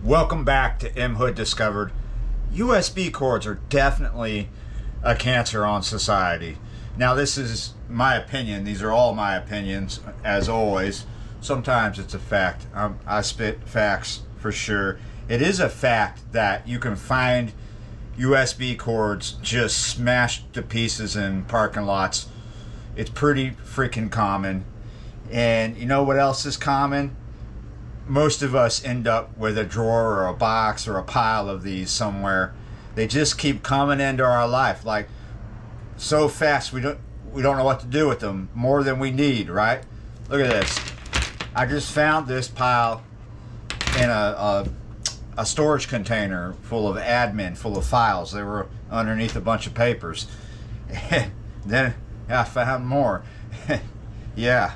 Welcome back to M Hood Discovered. USB cords are definitely a cancer on society. Now, this is my opinion. These are all my opinions, as always. Sometimes it's a fact. I spit facts for sure. It is a fact that you can find USB cords just smashed to pieces in parking lots. It's pretty freaking common. And you know what else is common? Most of us end up with a drawer or a box or a pile of these somewhere. They just keep coming into our life like so fast we don't know what to do with them, more than we need, right? Look at this. I just found this pile in a storage container full of admin, full of files. They were underneath a bunch of papers. And then I found more. Yeah.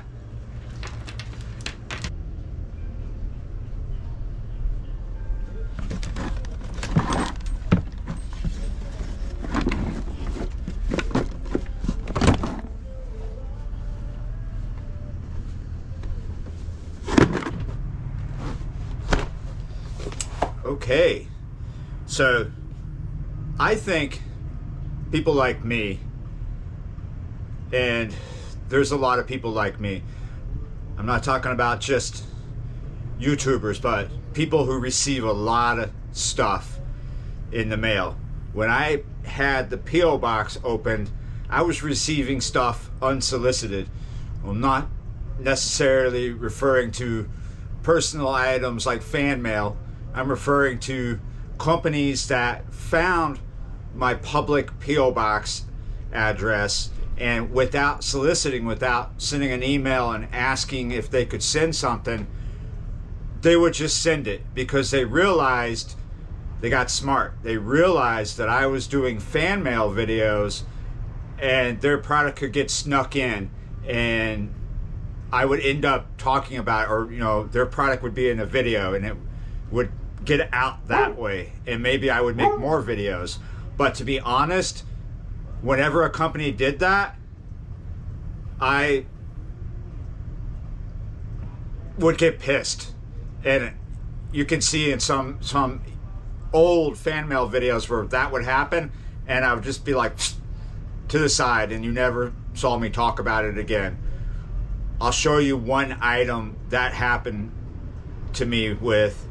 Okay, so I think people like me, and there's a lot of people like me. I'm not talking about just YouTubers, but people who receive a lot of stuff in the mail. When I had the P.O. box opened, I was receiving stuff unsolicited. Well, not necessarily referring to personal items like fan mail. I'm referring to companies that found my public P.O. box address, and without soliciting, without sending an email and asking if they could send something, they would just send it because they realized, they got smart. They realized that I was doing fan mail videos and their product could get snuck in, and I would end up talking about it, or their product would be in a video and it would get out that way, and maybe I would make more videos. But to be honest, whenever a company did that, I would get pissed. And you can see in some old fan mail videos where that would happen, and I would just be like to the side, and you never saw me talk about it again. I'll show you one item that happened to me with.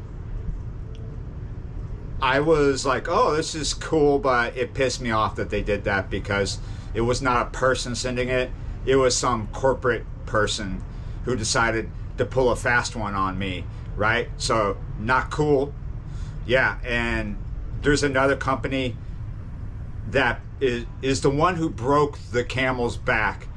I was like, oh, this is cool, but it pissed me off that they did that because it was not a person sending it. It was some corporate person who decided to pull a fast one on me, right? So not cool. Yeah, and there's another company that is the one who broke the camel's back.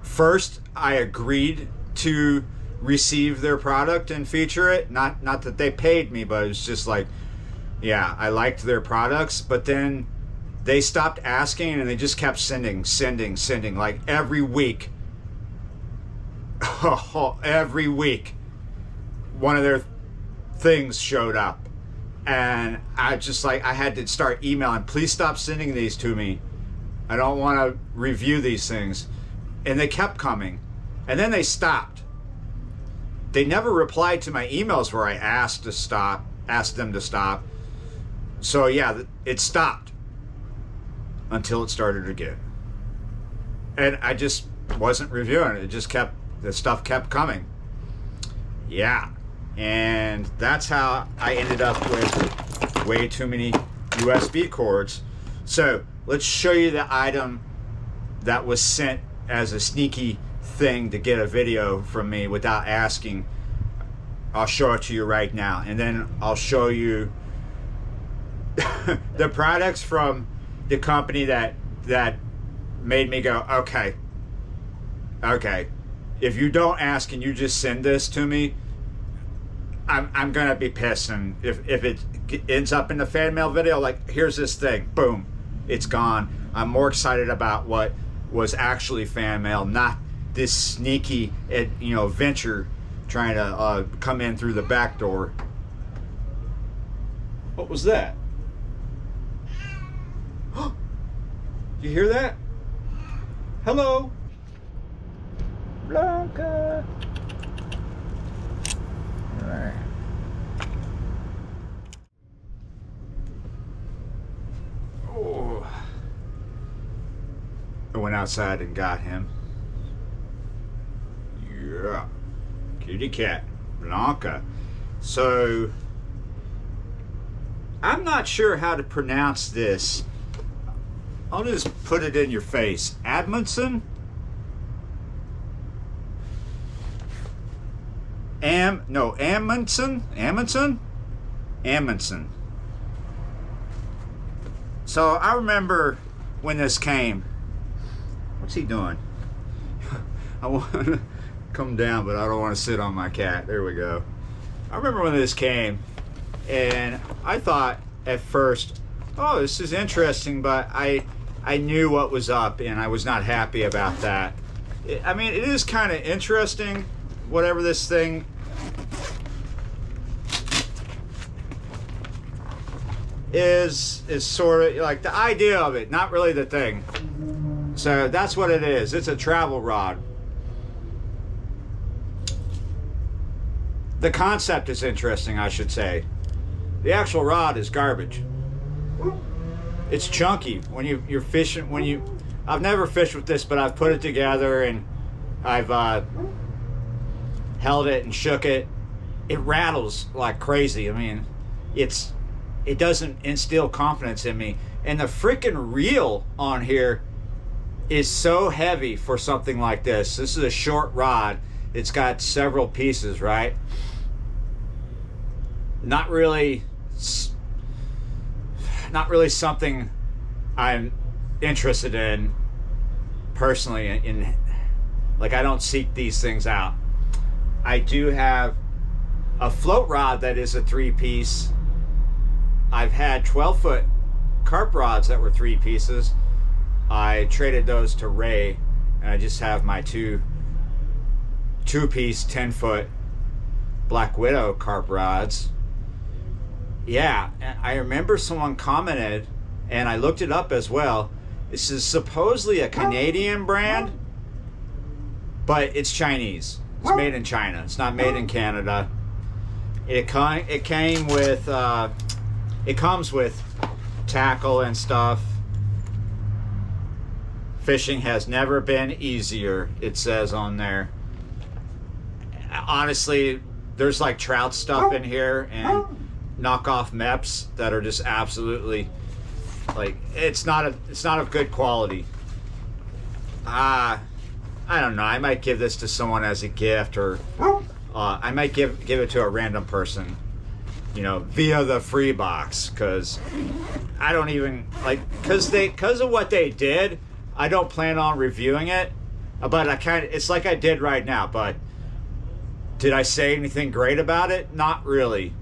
First, I agreed to receive their product and feature it. Not that they paid me, but it's just like, yeah, I liked their products, but then they stopped asking and they just kept sending, like every week. Every week, one of their things showed up, and I had to start emailing, please stop sending these to me. I don't want to review these things. And they kept coming, and then they stopped. They never replied to my emails where I asked them to stop. So yeah, it stopped until it started again. And I just wasn't reviewing it. The stuff kept coming. Yeah. And that's how I ended up with way too many USB cords. So let's show you the item that was sent as a sneaky thing to get a video from me without asking. I'll show it to you right now. And then I'll show you the products from the company that made me go, okay, if you don't ask and you just send this to me, I'm gonna be pissed. And if it ends up in the fan mail video, like, here's this thing, boom, it's gone. I'm more excited about what was actually fan mail, not this sneaky venture trying to come in through the back door. What was that? You hear that? Hello, Blanca. All right. went outside and got him. Yeah. Kitty cat. Blanca. So, I'm not sure how to pronounce this. I'll just put it in your face. Amundsen? Amundsen? Amundsen. So I remember when this came. What's he doing? I want to come down, but I don't want to sit on my cat. There we go. I remember when this came, and I thought at first, oh, this is interesting, but I knew what was up, and I was not happy about that. I mean, it is kind of interesting, whatever this thing is sort of like the idea of it, not really the thing. So that's what it is. It's a travel rod. The concept is interesting, I should say. The actual rod is garbage. It's chunky when you're fishing. I've never fished with this, but I've put it together and I've held it and shook it. It rattles like crazy. I mean, it doesn't instill confidence in me. And the freaking reel on here is so heavy for something like this. This is a short rod. It's got several pieces, right? Not really something I'm interested in personally. In like, I don't seek these things out. I do have a float rod that is a 3-piece. I've had 12-foot carp rods that were 3 pieces. I traded those to Ray, and I just have my two-piece 10-foot Black Widow carp rods. Yeah, I remember someone commented, and I looked it up as well. This is supposedly a Canadian brand, but it's Chinese. It's made in China. It's not made in Canada. It came with it comes with tackle and stuff. Fishing has never been easier, it says on there. Honestly, there's like trout stuff in here and knockoff MEPs that are just absolutely like, it's not of good quality. I don't know. I might give this to someone as a gift, or I might give it to a random person, you know, via the free box, because I don't even like, because of what they did. I don't plan on reviewing it, but it's like I did right now. But did I say anything great about it? Not really.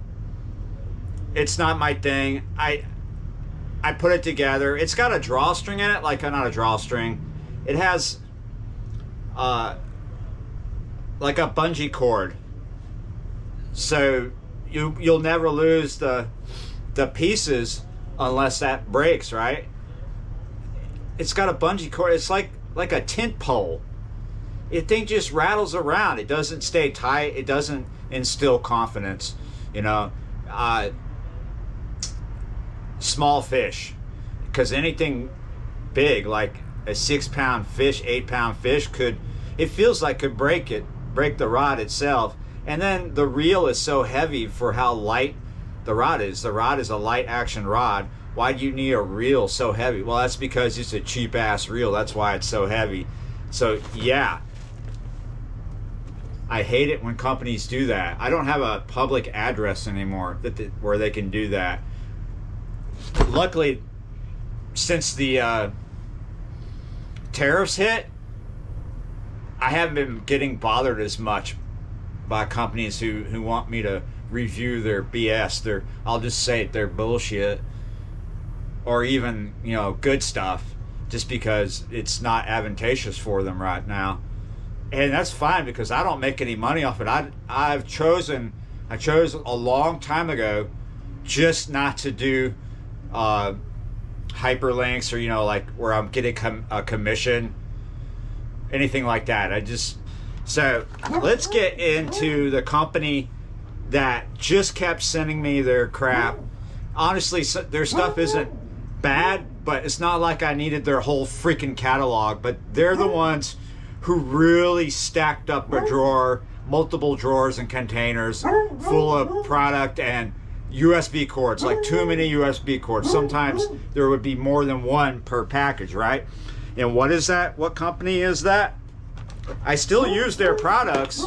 It's not my thing. I put it together. It's got a drawstring in it, like not a drawstring. It has like a bungee cord, so you'll never lose the pieces unless that breaks, right? It's got a bungee cord. It's like a tent pole. It thing just rattles around. It doesn't stay tight. It doesn't instill confidence, you know. Small fish, because anything big like a 6-pound fish, 8-pound fish could break the rod itself. And then the reel is so heavy for how light the rod is. The rod is a light action rod. Why do you need a reel so heavy? Well, that's because it's a cheap ass reel. That's why it's so heavy. So yeah, I hate it when companies do that. I don't have a public address anymore where they can do that. Luckily, since the tariffs hit, I haven't been getting bothered as much by companies who want me to review their BS. I'll just say it, they're bullshit. Or even, you know, good stuff, just because it's not advantageous for them right now. And that's fine, because I don't make any money off it. I chose a long time ago just not to do hyperlinks, or, you know, like where I'm getting a commission, anything like that. So let's get into the company that just kept sending me their crap. Honestly, their stuff isn't bad, but it's not like I needed their whole freaking catalog. But they're the ones who really stacked up a drawer, multiple drawers and containers full of product and USB cords, like too many USB cords. Sometimes there would be more than one per package, right? And what is that? What company is that? I still use their products.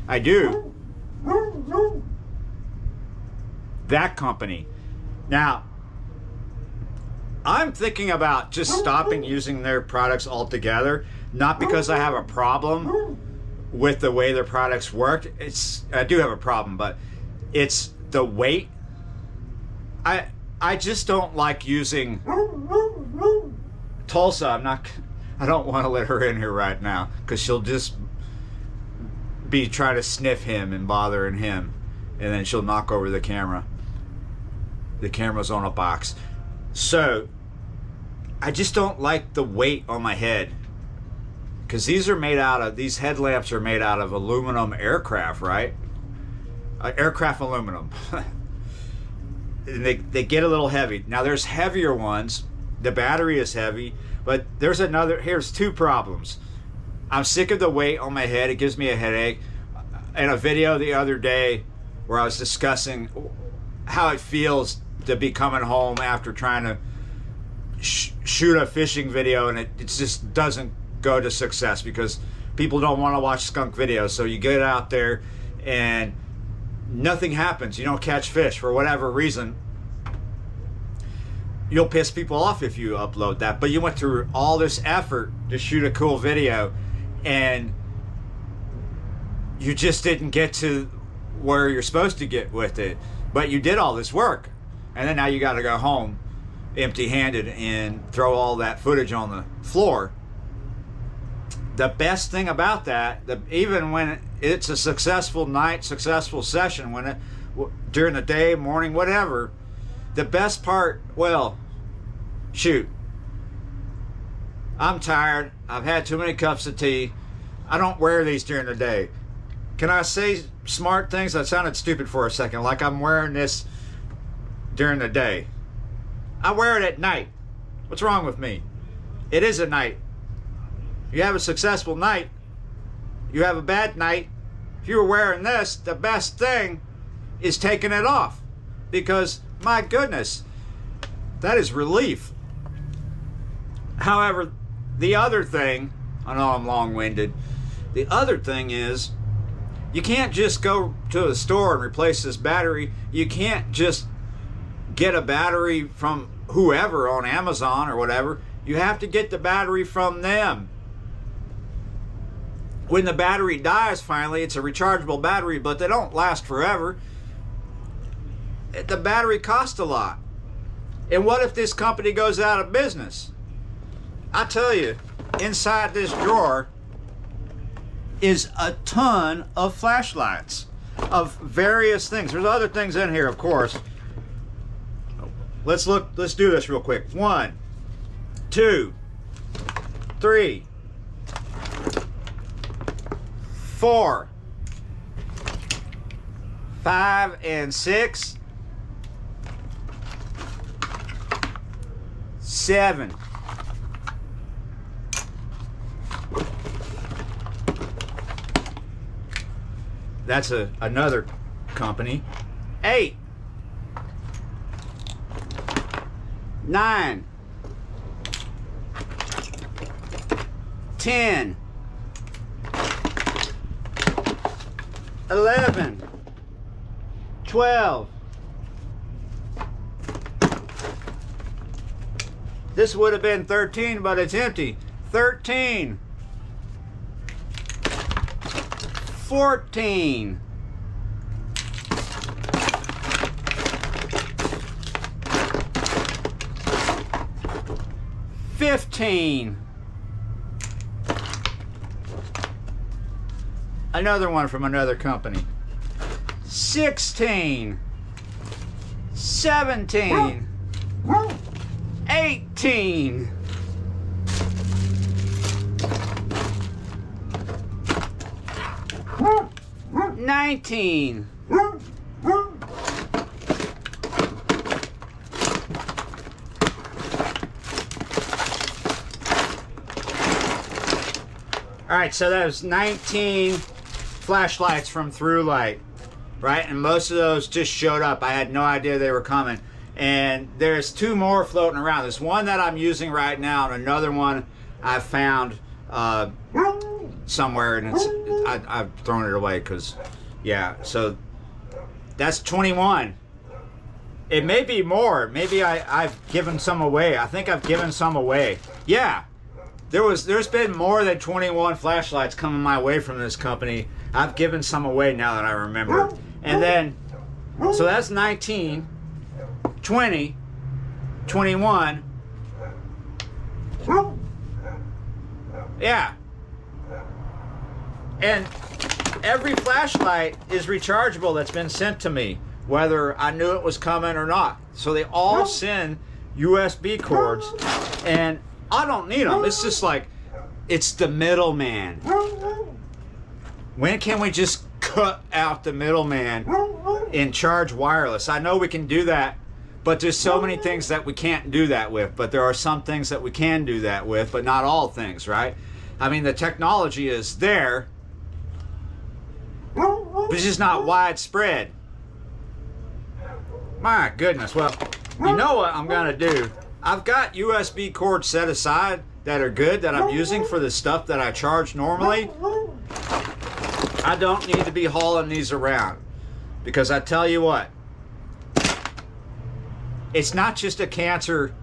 I do. That company. Now, I'm thinking about just stopping using their products altogether, not because I have a problem with the way their products work. I do have a problem, but it's the weight. I just don't like using Tulsa. I don't want to let her in here right now because she'll just be trying to sniff him and bothering him, and then she'll knock over the camera. The camera's on a box. So I just don't like the weight on my head, because these headlamps are made out of aluminum aircraft, right? Aircraft aluminum. And they get a little heavy. Now there's heavier ones. The battery is heavy, but here's two problems. I'm sick of the weight on my head. It gives me a headache. In a video the other day where I was discussing how it feels to be coming home after trying to shoot a fishing video, and it just doesn't go to success because people don't want to watch skunk videos. So you get out there and nothing happens. You don't catch fish for whatever reason. You'll piss people off if you upload that, but you went through all this effort to shoot a cool video and you just didn't get to where you're supposed to get with it. But you did all this work, and then now you got to go home empty-handed and throw all that footage on the floor. The best thing about that, even when it's a successful night, successful session, during the day, morning, whatever, the best part, shoot, I'm tired, I've had too many cups of tea, I don't wear these during the day. Can I say smart things? That sounded stupid for a second, like I'm wearing this during the day. I wear it at night. What's wrong with me? It is at night. You have a successful night, you have a bad night. If you were wearing this, the best thing is taking it off, because my goodness, that is relief. However, the other thing, I know I'm long-winded, the other thing is you can't just go to a store and replace this battery. You can't just get a battery from whoever on Amazon or whatever. You have to get the battery from them. When the battery dies finally, it's a rechargeable battery, but they don't last forever. The battery costs a lot. And what if this company goes out of business? I tell you, inside this drawer is a ton of flashlights of various things. There's other things in here, of course. Let's do this real quick. 1, 2, 3, 4, 5, and 6, 7. That's another company. 8, 9, 10, 11, 12. This would have been 13, but it's empty. 13. 14. 15. Another one from another company. 16. 17. 18. 19. All right, so that was 19 flashlights from Throughlight, right? And most of those just showed up. I had no idea they were coming. And there's 2 more floating around. There's one that I'm using right now, and another one I found somewhere, and I've thrown it away because, yeah. So that's 21. It may be more. Maybe I've given some away. I think I've given some away. Yeah. There's been more than 21 flashlights coming my way from this company. I've given some away now that I remember. And then, so that's 19, 20, 21. Yeah. And every flashlight is rechargeable that's been sent to me, whether I knew it was coming or not. So they all send USB cords, and I don't need them. It's just like, it's the middleman. When can we just cut out the middleman and charge wireless? I know we can do that, but there's so many things that we can't do that with. But there are some things that we can do that with, but not all things, right? I mean, the technology is there, but it's just not widespread. My goodness. Well, you know what I'm going to do? I've got USB cords set aside that are good that I'm using for the stuff that I charge normally. I don't need to be hauling these around, because I tell you what, it's not just a cancer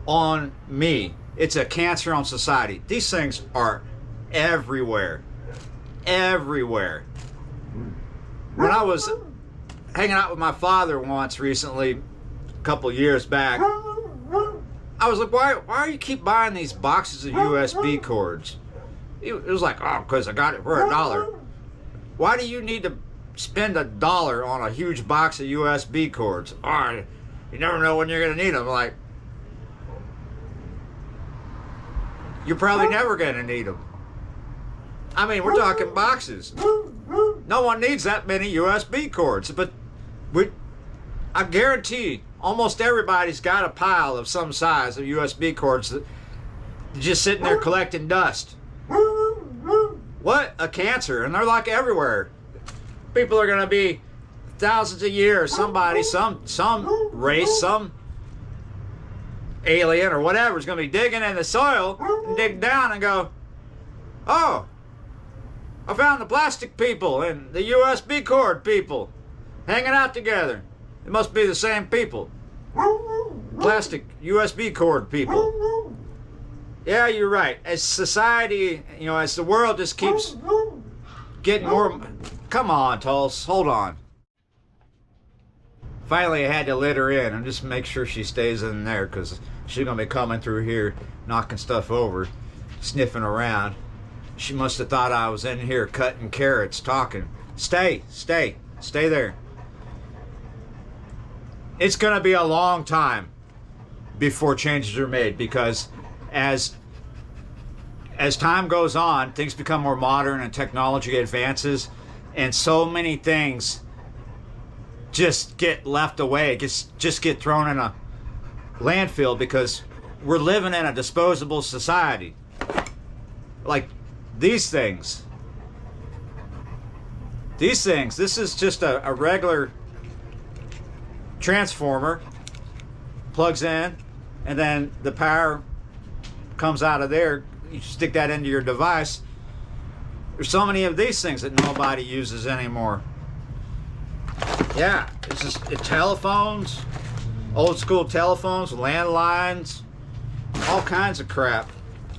on me, it's a cancer on society. These things are everywhere. Everywhere. When I was hanging out with my father once recently, a couple years back, I was like, why do you keep buying these boxes of USB cords? It was like, oh, because I got it for $1. Why do you need to spend $1 on a huge box of USB cords? Oh, you never know when you're going to need them. Like, you're probably never going to need them. I mean, we're talking boxes. No one needs that many USB cords, but I guarantee almost everybody's got a pile of some size of USB cords that just sitting there collecting dust. What a cancer. And they're like everywhere. People are going to be thousands of years, somebody, some race, some alien or whatever is going to be digging in the soil and dig down and go, oh, I found the plastic people and the USB cord people hanging out together. It must be the same people. Plastic USB cord people. Yeah, you're right. As society, as the world just keeps getting more... Come on, Tulse, hold on. Finally, I had to let her in and just make sure she stays in there, because she's going to be coming through here, knocking stuff over, sniffing around. She must have thought I was in here cutting carrots, talking. Stay there. It's going to be a long time before changes are made, because as time goes on, things become more modern and technology advances, and so many things just get left away, just get thrown in a landfill, because we're living in a disposable society. Like these things. This is just a regular transformer, plugs in, and then the power comes out of there. You stick that into your device. There's so many of these things that nobody uses anymore. Yeah, it's just telephones, old school telephones, landlines, all kinds of crap.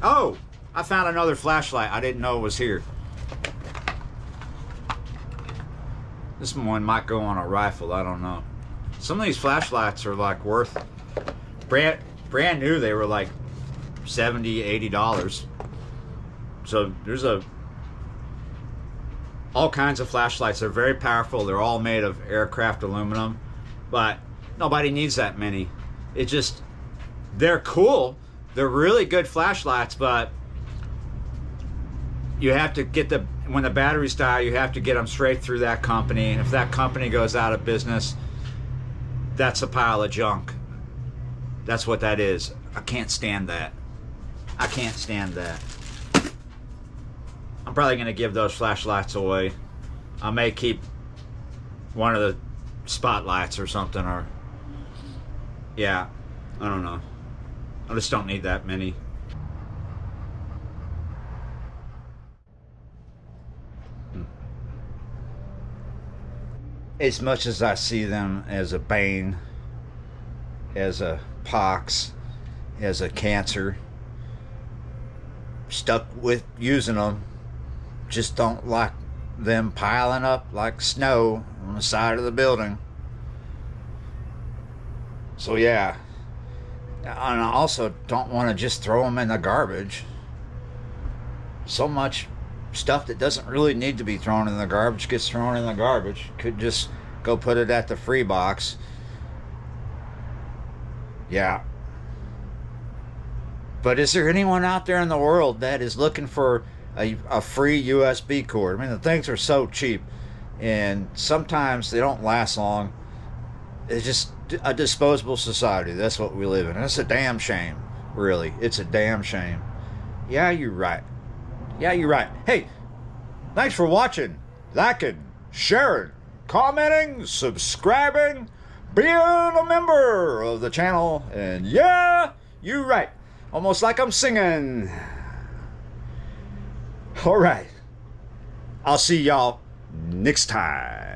Oh, I found another flashlight I didn't know was here. This one might go on a rifle, I don't know. Some of these flashlights are like worth, brand new, they were like $70, $80. So there's all kinds of flashlights. They're very powerful. They're all made of aircraft aluminum, but nobody needs that many. They're cool. They're really good flashlights, but you have to get when the batteries die, you have to get them straight through that company. And if that company goes out of business, that's a pile of junk. That's what that is. I can't stand that. I can't stand that. I'm probably going to give those flashlights away. I may keep one of the spotlights or something, or yeah, I don't know. I just don't need that many. As much as I see them as a bane, as a pox, as a cancer, stuck with using them, just don't like them piling up like snow on the side of the building. So yeah, and I also don't want to just throw them in the garbage. So much stuff that doesn't really need to be thrown in the garbage gets thrown in the garbage. Could just go put it at the free box. Yeah. But is there anyone out there in the world that is looking for a free USB cord? I mean, the things are so cheap, and sometimes they don't last long. It's just a disposable society. That's what we live in. And it's a damn shame, really. It's a damn shame. Yeah, you're right. Yeah, you're right. Hey, thanks for watching, liking, sharing, commenting, subscribing, being a member of the channel. And yeah, you're right. Almost like I'm singing. All right. I'll see y'all next time.